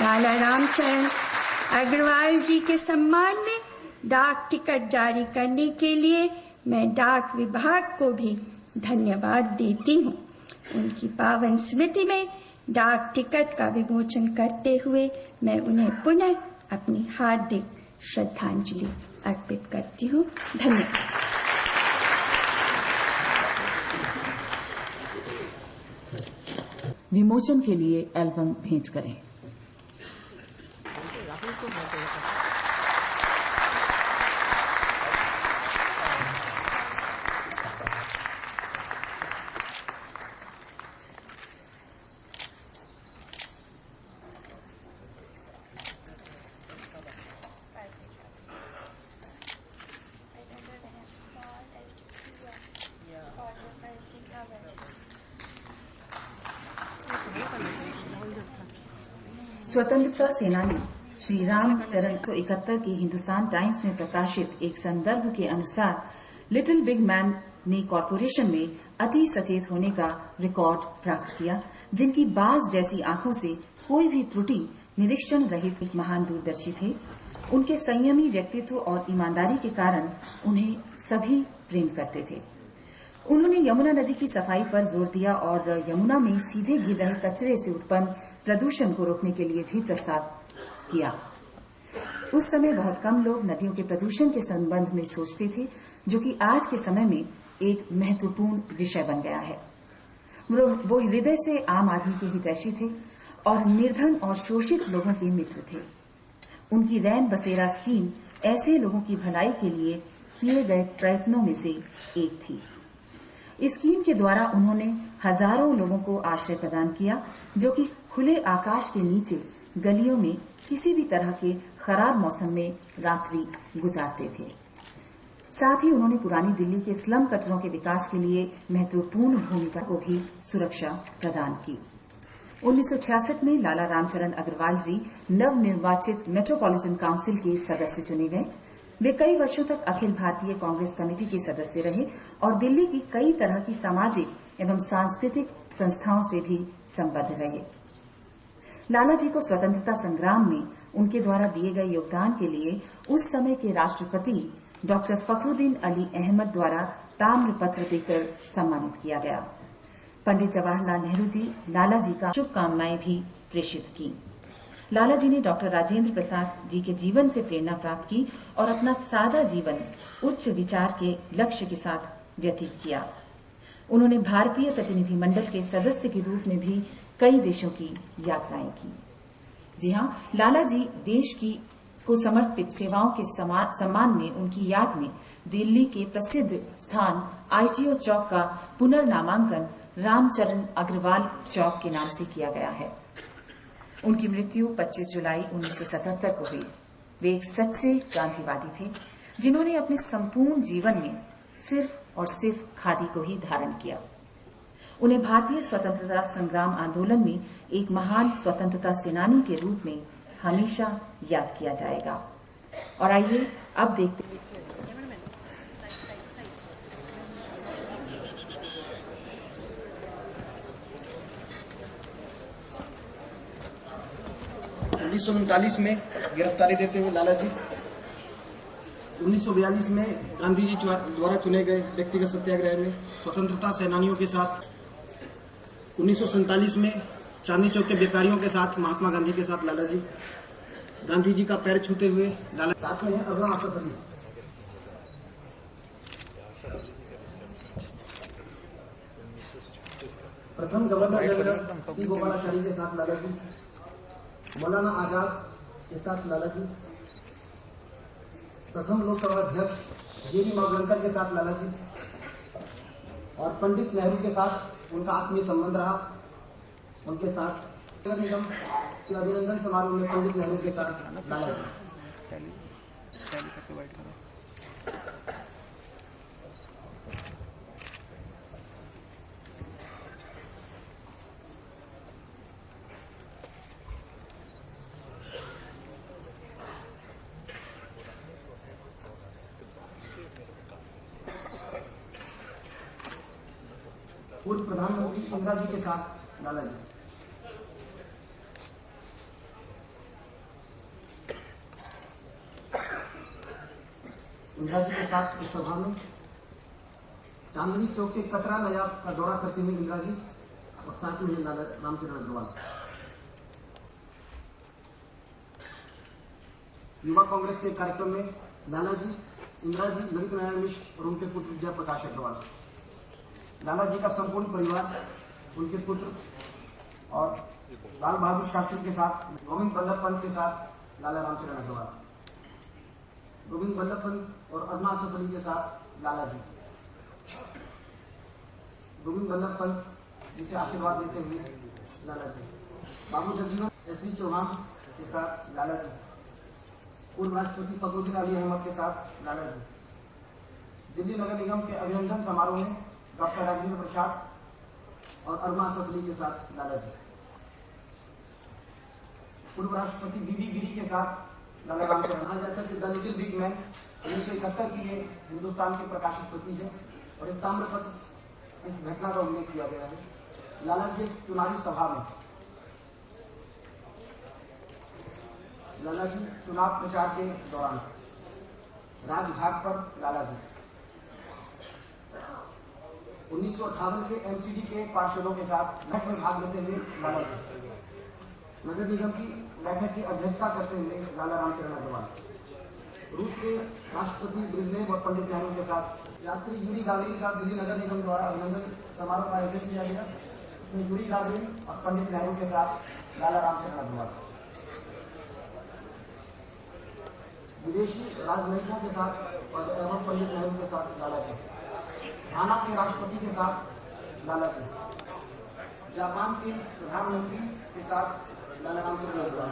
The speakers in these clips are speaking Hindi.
लाला रामचरण अग्रवाल जी के सम्मान में डाक टिकट जारी करने के लिए मैं डाक विभाग को भी धन्यवाद देती हूँ। उनकी पावन स्मृति में डाक टिकट का विमोचन करते हुए मैं उन्हें पुनः अपनी हार्दिक श्रद्धांजलि अर्पित करती हूँ। धन्यवाद। विमोचन के लिए एल्बम भेंट करें। स्वतंत्रता सेनानी श्री रामचरण 1971 की हिंदुस्तान टाइम्स में प्रकाशित एक संदर्भ के अनुसार लिटिल बिग मैन ने कॉरपोरेशन में अति सचेत होने का रिकॉर्ड प्राप्त किया, जिनकी बाज जैसी आंखों से कोई भी त्रुटि निरीक्षण रहित एक महान दूरदर्शी थे। उनके संयमी व्यक्तित्व और ईमानदारी के कारण उन्हें सभी प्रेम करते थे। उन्होंने यमुना नदी की सफाई पर जोर दिया और यमुना में सीधे गिर रहे कचरे से उत्पन्न प्रदूषण को रोकने के लिए भी प्रस्ताव किया। उस समय बहुत कम लोग नदियों के प्रदूषण के संबंध में सोचते थे, जो कि आज के समय में एक महत्वपूर्ण विषय बन गया है। वो हृदय से आम आदमी के हितैषी थे और निर्धन और शोषित लोगों के मित्र थे। उनकी रैन बसेरा स्कीम ऐसे लोगों की भलाई के लिए किए गए प्रयत्नों में से एक थी। इस स्कीम के द्वारा उन्होंने हजारों लोगों को आश्रय प्रदान किया, जो कि खुले आकाश के नीचे गलियों में किसी भी तरह के खराब मौसम में रात्रि गुजारते थे। साथ ही उन्होंने पुरानी दिल्ली के स्लम कचरों के विकास के लिए महत्वपूर्ण भूमिका को भी सुरक्षा प्रदान की। 1966 में लाला रामचरण अग्रवाल जी नवनिर्वाचित मेट्रोपॉलिटन काउंसिल के सदस्य चुने गए। वे कई वर्षों तक अखिल भारतीय कांग्रेस कमेटी के सदस्य रहे और दिल्ली की कई तरह की सामाजिक एवं सांस्कृतिक संस्थाओं से भी संबद्ध रहे। लाला जी को स्वतंत्रता संग्राम में उनके द्वारा दिए गए योगदान के लिए उस समय के राष्ट्रपति डॉक्टर फखरुद्दीन अली अहमद द्वारा ताम्र पत्र देकर सम्मानित किया गया। पंडित जवाहरलाल नेहरू जी लाला जी का शुभकामनाएं भी प्रेषित की। लाला जी ने डॉक्टर राजेंद्र प्रसाद जी के जीवन से प्रेरणा प्राप्त की और अपना सादा जीवन उच्च विचार के लक्ष्य के साथ व्यतीत किया। उन्होंने भारतीय प्रतिनिधिमंडल के सदस्य के रूप में भी कई देशों की यात्राएं की। जी हाँ, लाला जी देश की को समर्पित सेवाओं के सम्मान में उनकी याद में दिल्ली के प्रसिद्ध स्थान ITO चौक का पुनर्नामांकन रामचरण अग्रवाल चौक के नाम से किया गया है। उनकी मृत्यु 25 जुलाई 1977 को हुई। वे एक सच्चे गांधीवादी थे, जिन्होंने अपने संपूर्ण जीवन में सिर्फ और सिर्फ खादी को ही धारण किया। उन्हें भारतीय स्वतंत्रता संग्राम आंदोलन में एक महान स्वतंत्रता सेनानी के रूप में हमेशा याद किया जाएगा। और आइए अब देखते हैं 1939 में गिरफ्तारी देते हुए लाला जी 1942 में गांधी जी द्वारा चुने गए व्यक्तिगत सत्याग्रह में स्वतंत्रता सेनानियों के साथ 1947 में चांदनी चौक के व्यापारियों के साथ महात्मा गांधी के साथ लाला जी गांधी जी का पैर छूते हुए लाला साथ में अगला आशा सली प्रथम गवर्नर जनरल सी गोपालाचारी के साथ लाला जी, मौलाना आजाद के साथ लाला जी, प्रथम लोकसभा अध्यक्ष JB मावलंकर के साथ लाला जी और पंडित नेहरू के साथ उनका आत्मीय संबंध रहा। उनके साथ नगर निगम के अभिनंदन समारोह में पंडित नेहरू के साथ लाला जी। पूर्व प्रधानमंत्री इंदिरा जी के साथ लाला जी। इंदिरा जी के साथ इस सभा में चांदनी चौक के कटरा नया का दौरा करते हुए इंदिरा जी और साथ में लाला रामचरण अग्रवाल। युवा कांग्रेस के कार्यक्रम में लाला जी, इंदिरा जी, ललित नारायण मिश्र और उनके पुत्र जय प्रकाश अग्रवाल, लाला जी का संपूर्ण परिवार, उनके पुत्र और लाल बहादुर शास्त्री के साथ गोविंद बल्लभ पंत के साथ लाला रामचरण अग्रवाल, गोविंद बल्लभ पंत और अदना असफ अली के साथ लाला जी, गोविंद बल्लभ पंत जिसे आशीर्वाद देते हुए लाला जी, बाबू जगजीवन एसपी चौहान के साथ लाला जी, पूर्व राष्ट्रपति फखरुद्दीन अली अहमद के साथ लाला जी, दिल्ली नगर निगम के अभिनंदन समारोह में डॉक्टर राजेंद्र प्रसाद और अरुणा असफ अली के साथ लाला जी, पूर्व राष्ट्रपति बीबी गिरी के साथ लाला रामचरण। कहा जाता है कि द लिटिल बिग मैन 1971 की ये हिंदुस्तान की प्रकाशित कृति है और एक ताम्रपत्र इस घटना का उल्लेख किया गया है। लाला जी चुनावी सभा में, लाला जी चुनाव प्रचार के दौरान राजघाट पर लाला जी 1958 के एमसीडी के पार्षदों के साथ बैठक में भाग लेते हुए लाला जी, नगर निगम की बैठक की अध्यक्षता करते हुए लाला रामचरण अग्रवाल, रूस के राष्ट्रपति ब्रेज़नेव और पंडित नेहरू के साथ यात्री यूरी गागरिन का दिल्ली नगर निगम द्वारा अभिनंदन समारोह का आयोजन किया गया। इसमें यूरी गागरिन और पंडित नेहरू के साथ लाला रामचरण अग्रवाल, विदेशी राजनयिकों के साथ और एवं पंडित नेहरू के साथ लाला जी, घाना के राष्ट्रपति के साथ लाला जी, जापान के प्रधानमंत्री के साथ लाला रामचरण अग्रवाल,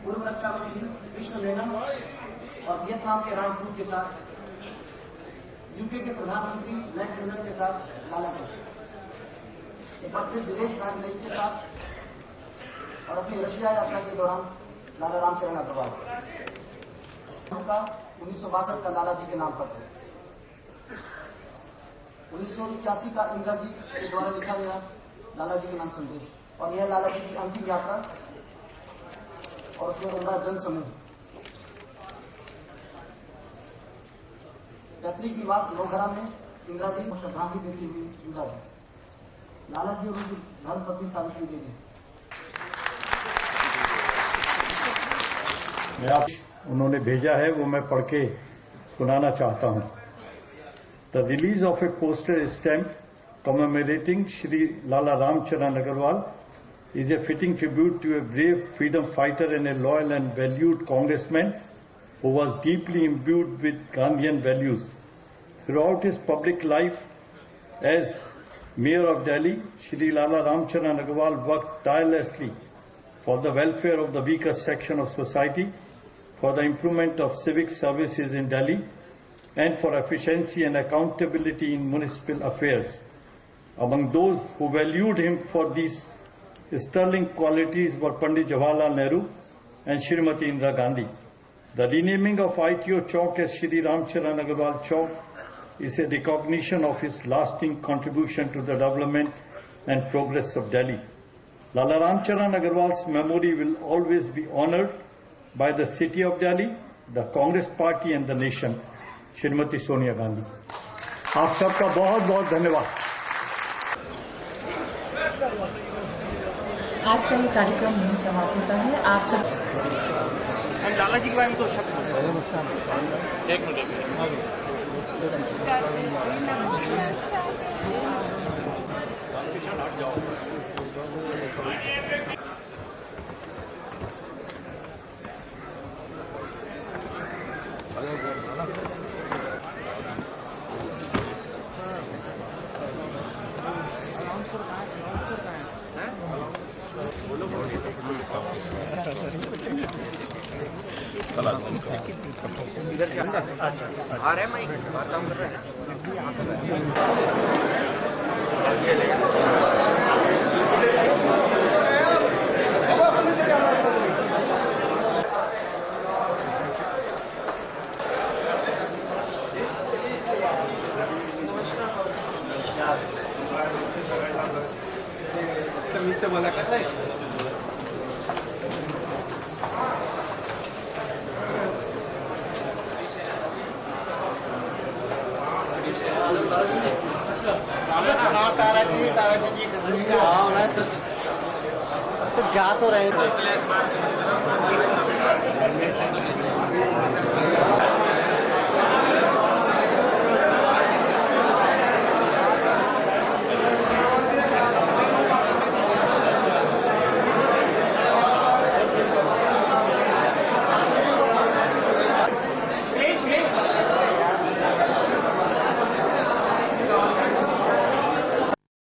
पूर्व रक्षा मंत्री कृष्ण मेनन और वियतनाम के राजदूत के साथ, यूके के प्रधानमंत्री मैक मिलर के साथ लाला जी, एक बार फिर विदेश राजनयिक के साथ और अपनी रशिया यात्रा के दौरान लाला रामचरण अग्रवाल का 1962 का लाला जी के नाम पत्र, 1981 का इंदिरा जी के द्वारा लिखा गया लाला जी के नाम संदेश, और यह लाला जी की अंतिम यात्रा और उसमें उमड़ा जन समूह, पैतृक निवास नौघरा में इंदिरा जी को श्रद्धांजलि देती हुई इंदिरा जी, लाला जी और उनकी धर्मपत्नी सावित्री देवी। उन्होंने भेजा है वो मैं पढ़ के सुनाना चाहता हूँ। The release of A poster stamp commemorating Shri Lala Ramcharan Agarwal is a fitting tribute to a brave freedom fighter and a loyal and valued congressman who was deeply imbued with Gandhian values. Throughout his public life as Mayor of Delhi, Shri Lala Ramcharan Agarwal worked tirelessly for the welfare of the weaker section of society, for the improvement of civic services in Delhi, and for efficiency and accountability in municipal affairs. Among those who valued him for these sterling qualities were Pandit Jawaharlal Nehru and Srimati Indira Gandhi. The renaming of ITO Chowk as Shri Ramcharan Agarwal Chowk is a recognition of his lasting contribution to the development and progress of Delhi. Lala Ramcharan Agarwal's memory will always be honored by the city of Delhi, the Congress Party and the nation. Srimati Sonia Gandhi. आप सबका बहुत बहुत धन्यवाद। आज का ये कार्यक्रम यहीं समाप्त होता है। आप सब लाला जी के बारे में तो शब्द एक मिनट इधर से आ रहे हैं, मैं काम कर रहे हैं। से बोला कैसा है? हाँ ताराजी जी हाँ ना तो जा तो रहे थे